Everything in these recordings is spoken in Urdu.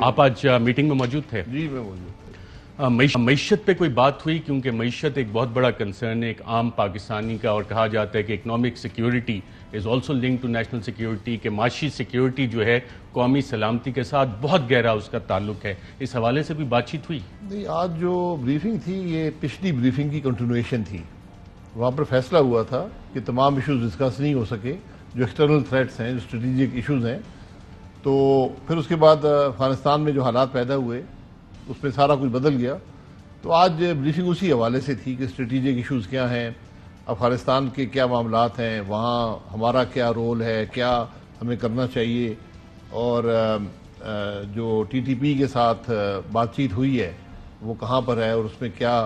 آپ آج میٹنگ میں موجود تھے؟ جی میں موجود تھا۔ معیشت پہ کوئی بات ہوئی؟ کیونکہ معیشت ایک بہت بڑا کنسرن ہے ایک عام پاکستانی کا، اور کہا جاتا ہے کہ economic security is also link to national security, کہ معاشی سیکیورٹی جو ہے قومی سلامتی کے ساتھ بہت گہرا اس کا تعلق ہے۔ اس حوالے سے بھی بات چیت ہوئی؟ نہیں، آج جو بریفنگ تھی یہ پچھلی بریفنگ کی کنٹینویشن تھی۔ وہاں پر فیصلہ ہوا تھا کہ تمام ایشوز ڈسکس نہیں ہو سکے، جو ایکسٹرنل تھریٹس ہیں، جو اسٹریٹجک ایشوز ہیں، تو پھر اس کے بعد افغانستان میں جو حالات پیدا ہوئے اس میں سارا کچھ بدل گیا۔ تو آج بریفنگ اسی حوالے سے تھی کہ اسٹریٹجک ایشوز کیا ہیں، افغانستان کے کیا معاملات ہیں، وہاں ہمارا کیا رول ہے، کیا ہمیں کرنا چاہیے، اور جو ٹی ٹی پی کے ساتھ بات چیت ہوئی ہے وہ کہاں پر ہے اور اس میں کیا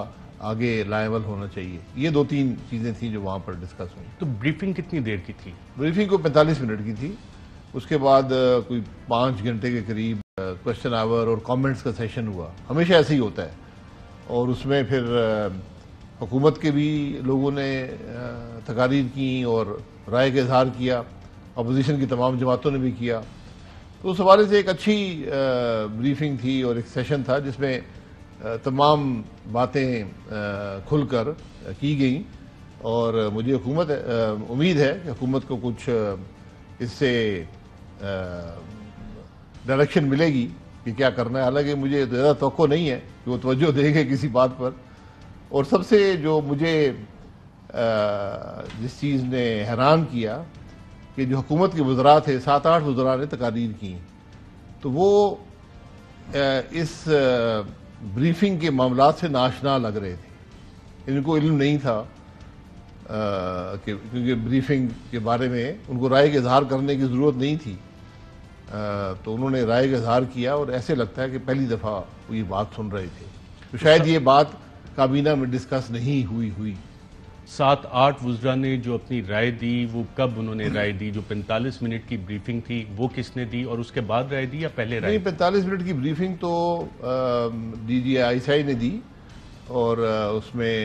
آگے لائیول ہونا چاہیے۔ یہ دو تین چیزیں تھیں جو وہاں پر ڈسکس ہوئی۔ تو بریفنگ کتنی دیر کی تھی؟ بریفنگ کو 45 منٹ کی تھی، اس کے بعد کوئی 5 گھنٹے کے قریب کوشچن آور اور کامنٹس کا سیشن ہوا۔ ہمیشہ ایسے ہی ہوتا ہے، اور اس میں پھر حکومت کے بھی لوگوں نے تقاریر کی اور رائے کا اظہار کیا، اپوزیشن کی تمام جماعتوں نے بھی کیا۔ تو اس حوالے سے ایک اچھی بریفنگ تھی اور ایک سیشن تھا جس میں تمام باتیں کھل کر کی گئیں، اور مجھے امید ہے کہ حکومت کو کچھ اس سے ڈائریکشن ملے گی کہ کیا کرنا ہے۔ حالانکہ مجھے زیادہ توقع نہیں ہے کہ وہ توجہ دے گے کسی بات پر۔ اور سب سے جو مجھے جس چیز نے حیران کیا کہ جو حکومت کے وزراء تھے، 7-8 وزراء نے تقاریر کی، تو وہ اس بریفنگ کے معاملات سے ناشنا لگ رہے تھے۔ ان کو علم نہیں تھا کہ کیونکہ بریفنگ کے بارے میں ان کو رائے کا اظہار کرنے کی ضرورت نہیں تھی، تو انہوں نے رائے کا اظہار کیا، اور ایسے لگتا ہے کہ پہلی دفعہ وہ یہ بات سن رہے تھے۔ تو شاید یہ بات کابینہ میں ڈسکس نہیں ہوئی۔ 7-8 وزراء نے جو اپنی رائے دی، وہ کب انہوں نے رائے دی؟ جو 45 منٹ کی بریفنگ تھی وہ کس نے دی، اور اس کے بعد رائے دی یا پہلے رائے؟ نہیں، 45 منٹ کی بریفنگ تو D G I S I نے دی، اور اس میں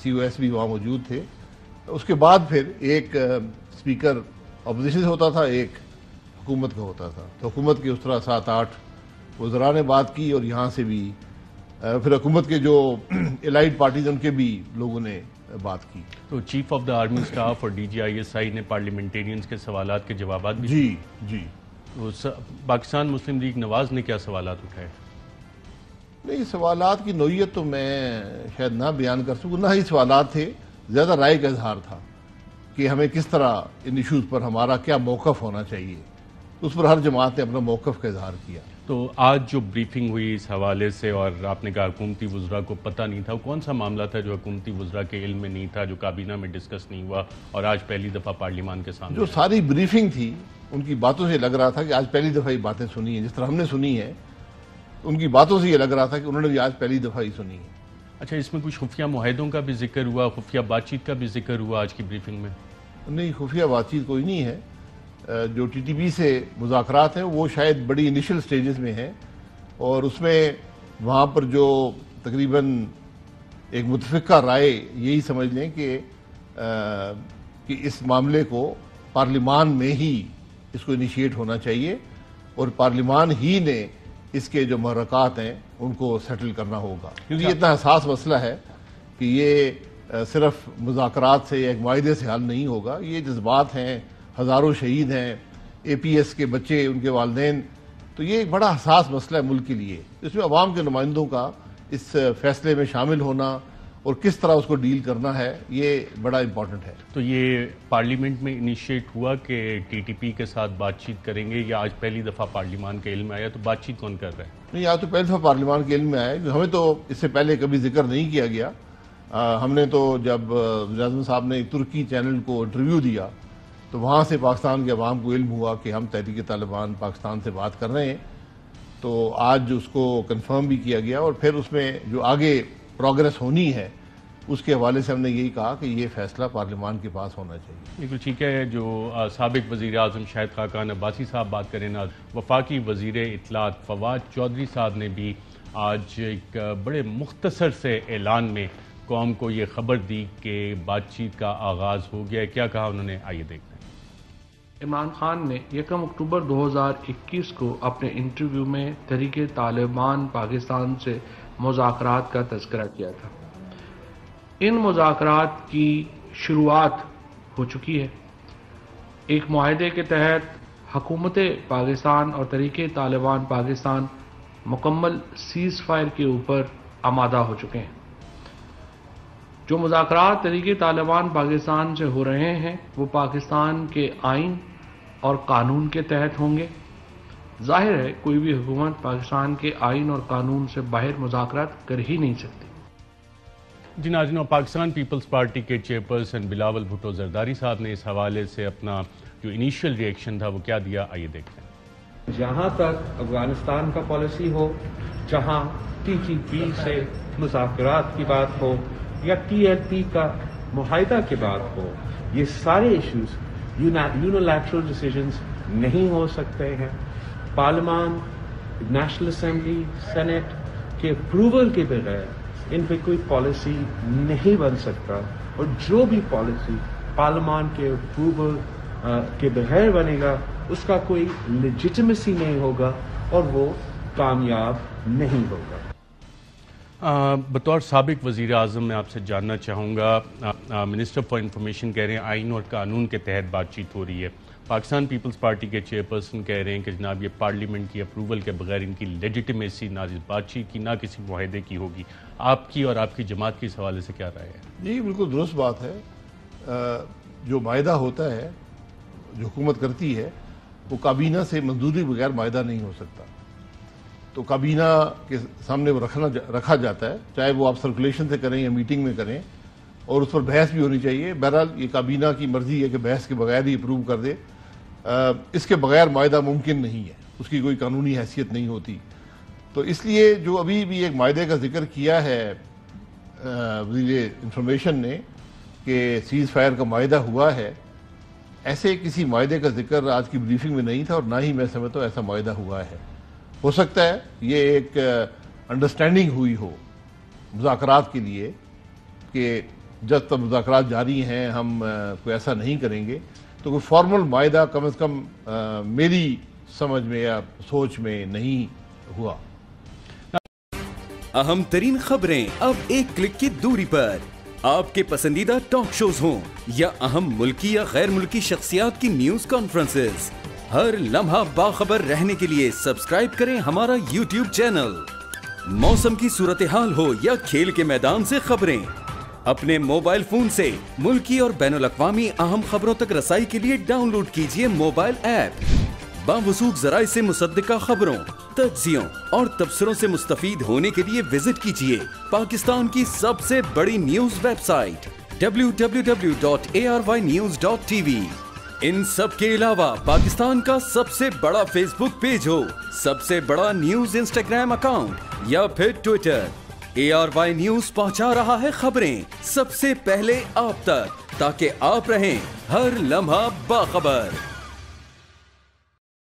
سی او ایس بھی وہاں موجود تھے۔ اس کے بعد پھر ایک اسپیکر اپوزیشن سے ہوتا تھا، ایک حکومت کا ہوتا تھا۔ تو حکومت کے اس طرح 7-8 وزراء نے بات کی، اور یہاں سے بھی پھر حکومت کے جو الائڈ پارٹیز ان کے بھی لوگوں نے بات کی۔ تو chief of the army staff اور D G I S I نے پارلیمنٹیرینز کے سوالات کے جوابات بھی؟ جی۔ تو پاکستان مسلم لیگ نواز نے کیا سوالات اٹھائے؟ نہیں، سوالات کی نوعیت تو میں شاید نہ بیان کر سکوں، نہ ہی سوالات تھے، زیادہ رائے کا اظہار تھا کہ ہمیں کس طرح ان ایشوز پر ہمارا کیا موقف ہونا چاہیے۔ اس پر ہر جماعت نے اپنا موقف کا اظہار کیا۔ تو آج جو بریفنگ ہوئی اس حوالے سے، اور آپ نے کہا حکومتی وزراء کو پتہ نہیں تھا، وہ کون سا معاملہ تھا جو حکومتی وزراء کے علم میں نہیں تھا، جو کابینہ میں ڈسکس نہیں ہوا اور آج پہلی دفعہ پارلیمان کے سامنے؟ جو ساری بریفنگ تھی ان کی باتوں سے لگ رہا تھا کہ آج پہلی دفعہ یہ باتیں سنی ہیں، جس طرح ہم نے سنی ہے ان کی باتوں سے یہ لگ رہا تھا کہ انہوں نے بھی آج پہلی دفعہ ہی سنی ہے۔ اچھا، اس میں کچھ خفیہ معاہدوں کا بھی ذکر ہوا، خفیہ بات چیت کا بھی ذکر ہوا آج کی بریفنگ میں؟ نہیں، خفیہ بات چیت کوئی نہیں ہے۔ جو ٹی ٹی پی سے مذاکرات ہیں وہ شاید بڑی انیشل سٹیجز میں ہیں، اور اس میں وہاں پر جو تقریباً ایک متفقہ رائے یہی سمجھ لیں کہ اس معاملے کو پارلیمان میں ہی اس کو انیشیٹ ہونا چاہیے، اور پارلیمان ہی نے اس کے جو محرکات ہیں ان کو سیٹل کرنا ہوگا، کیونکہ یہ اتنا حساس مسئلہ ہے کہ یہ صرف مذاکرات سے یا ایک معاہدے سے حل نہیں ہوگا۔ یہ جذبات ہیں، ہزاروں شہید ہیں، اے پی ایس کے بچے، ان کے والدین، تو یہ ایک بڑا حساس مسئلہ ہے ملک کے لیے۔ اس میں عوام کے نمائندوں کا اس فیصلے میں شامل ہونا اور کس طرح اس کو ڈیل کرنا ہے، یہ بڑا امپورٹنٹ ہے۔ تو یہ پارلیمنٹ میں انیشیٹ ہوا کہ ٹی ٹی پی کے ساتھ بات چیت کریں گے، یا آج پہلی دفعہ پارلیمان کے علم میں آیا؟ تو بات چیت کون کر رہا ہے؟ نہیں، آج تو پہلی دفعہ پارلیمان کے علم میں آیا، ہمیں تو اس سے پہلے کبھی ذکر نہیں کیا گیا۔ ہم نے تو جب وزیر اعظم صاحب نے ترکی چینل کو انٹرویو دیا تو وہاں سے پاکستان کے عوام کو علم ہوا کہ ہم تحریک طالبان پاکستان سے بات کر رہے ہیں، تو آج اس کو کنفرم بھی کیا گیا، اور پھر اس میں جو آگے پروگریس ہونی ہے اس کے حوالے سے ہم نے یہی کہا کہ یہ فیصلہ پارلیمان کے پاس ہونا چاہیے۔ بالکل ٹھیک ہے۔ جو سابق وزیر اعظم شاہد خاقان عباسی صاحب بات کریں نا، وفاقی وزیر اطلاعات فواد چودھری صاحب نے بھی آج ایک بڑے مختصر سے اعلان میں قوم کو یہ خبر دی کہ بات چیت کا آغاز ہو گیا ہے۔ کیا کہا انہوں نے، آئیے دیکھتے ہیں۔ عمران خان نے 1 اکتوبر 2021 کو اپنے انٹرویو میں تحریک طالبان پاکستان سے مذاکرات کا تذکرہ کیا تھا۔ ان مذاکرات کی شروعات ہو چکی ہے۔ ایک معاہدے کے تحت حکومت پاکستان اور تحریک طالبان پاکستان مکمل سیز فائر کے اوپر آمادہ ہو چکے ہیں۔ جو مذاکرات تحریک طالبان پاکستان سے ہو رہے ہیں وہ پاکستان کے آئین اور قانون کے تحت ہوں گے۔ ظاہر ہے کوئی بھی حکومت پاکستان کے آئین اور قانون سے باہر مذاکرات کر ہی نہیں سکتی۔ جی ناظرین، پاکستان پیپلز پارٹی کے چیئرپرسن بلاول بھٹو زرداری صاحب نے اس حوالے سے اپنا جو انیشیل ریئیکشن تھا وہ کیا دیا، آئیے دیکھتے ہیں۔ جہاں تک افغانستان کا پالیسی ہو، جہاں ٹی ٹی پی سے مذاکرات کی بات ہو یا ٹی ایل پی کا معاہدہ کی بات ہو، یہ سارے ایشوز یونیلیٹرل ڈیسیژنز نہیں ہو سکتے ہیں۔ پارلیمان، نیشنل اسمبلی، سینٹ کے اپروول کے بغیر ان پہ کوئی پالیسی نہیں بن سکتا، اور جو بھی پالیسی پارلیمان کے اپروول کے بغیر بنے گا اس کا کوئی لیجٹمیسی نہیں ہوگا اور وہ کامیاب نہیں ہوگا۔ بطور سابق وزیر اعظم میں آپ سے جاننا چاہوں گا، منسٹر فار انفارمیشن کہہ رہے ہیں آئین اور قانون کے تحت بات چیت ہو رہی ہے، پاکستان پیپلز پارٹی کے چیئرپرسن کہہ رہے ہیں کہ جناب یہ پارلیمنٹ کی اپروول کے بغیر ان کی لیجٹمیسی نہ بات چیت کی نہ کسی معاہدے کی ہوگی۔ آپ کی اور آپ کی جماعت کی اس حوالے سے کیا رائے ہے؟ جی بالکل درست بات ہے۔ جو معاہدہ ہوتا ہے، جو حکومت کرتی ہے، وہ کابینہ سے منظوری بغیر معاہدہ نہیں ہو سکتا، تو کابینہ کے سامنے وہ رکھا جاتا ہے، چاہے وہ آپ سرکولیشن سے کریں یا میٹنگ میں کریں، اور اس پر بحث بھی ہونی چاہیے۔ بہرحال یہ کابینہ کی مرضی ہے کہ بحث کے بغیر ہی اپروو کر دے، اس کے بغیر معاہدہ ممکن نہیں ہے، اس کی کوئی قانونی حیثیت نہیں ہوتی۔ تو اس لیے جو ابھی بھی ایک معاہدے کا ذکر کیا ہے وزیر انفارمیشن نے کہ سیز فائر کا معاہدہ ہوا ہے، ایسے کسی معاہدے کا ذکر آج کی بریفنگ میں نہیں تھا، اور نہ ہی میں سمجھتا ہوں ایسا معاہدہ ہوا ہے۔ ہو سکتا ہے یہ ایک انڈرسٹینڈنگ ہوئی ہو مذاکرات کے لیے کہ جب تک مذاکرات جاری ہیں ہم کوئی ایسا نہیں کریں گے، تو کوئی فارمل معاہدہ کم از کم میری سمجھ میں یا سوچ میں نہیں ہوا۔ اہم ترین خبریں اب ایک کلک کی دوری پر، آپ کے پسندیدہ ٹاک شوز ہوں یا اہم ملکی یا غیر ملکی شخصیات کی نیوز کانفرنسز، ہر لمحہ باخبر رہنے کے لیے سبسکرائب کریں ہمارا یوٹیوب چینل۔ موسم کی صورتحال ہو یا کھیل کے میدان سے خبریں، اپنے موبائل فون سے ملکی اور بین الاقوامی اہم خبروں تک رسائی کے لیے ڈاؤن لوڈ کیجیے موبائل ایپ۔ باوثوق ذرائع سے مصدقہ خبروں، تجزیوں اور تبصروں سے مستفید ہونے کے لیے وزٹ کیجیے پاکستان کی سب سے بڑی نیوز ویب سائٹ www.arYnews.tv۔ ان سب کے علاوہ پاکستان کا سب سے بڑا فیس بک پیج ہو، سب سے بڑا نیوز انسٹاگرام اکاؤنٹ یا پھر ٹویٹر، ARY نیوز پہنچا رہا ہے خبریں سب سے پہلے آپ تک، تاکہ آپ رہیں ہر لمحہ باخبر۔